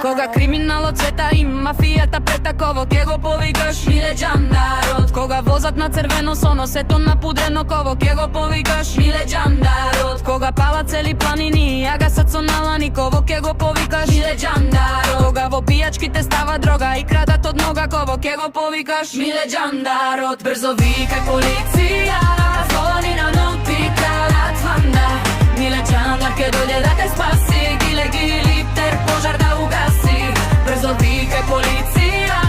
Кога криминалот цвета и мафијата прета, ково ке го повикаш? Миле Џандарот. Кога возат на црвено со носето напудрено, ково ке го повикаш? Миле Џандарот. Кога палат цели планини, ја гасат со налани, ково ке го повикаш? Миле Џандарот. Кога во пијачките става дрога и крадат од нога, ково ке го повикаш? Миле Џандарот. Брзо викај полиција, звони на ноти кралат ванда. Миле Џандар ке дојде да те спаси, гилиптер пожар да угаси. Брзо викај полиција,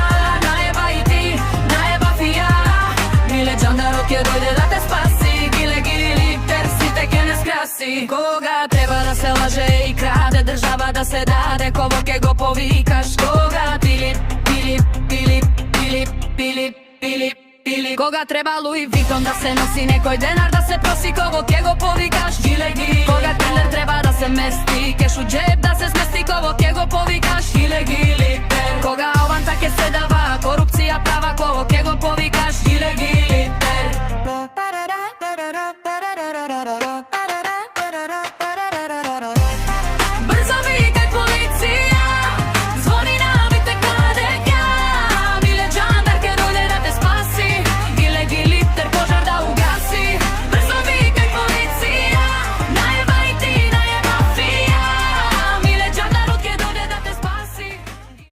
наеба и ти, наеба фија. Миле Џандарот ке дојде да те спаси, гилиптер сите ке не скраси. Кога треба да се лаже и краде, држава да се даде, ково ке го повикаш? Кога пилип, пилип, пилип, пилип, пилип, пилип, пилип. Кога треба Луи Витон да се носи, некој денар да се проси, ково ке го повикаш? Гиле, Кога тендер треба да се мести, кеш у джеб да се смести, ково ке го повикаш?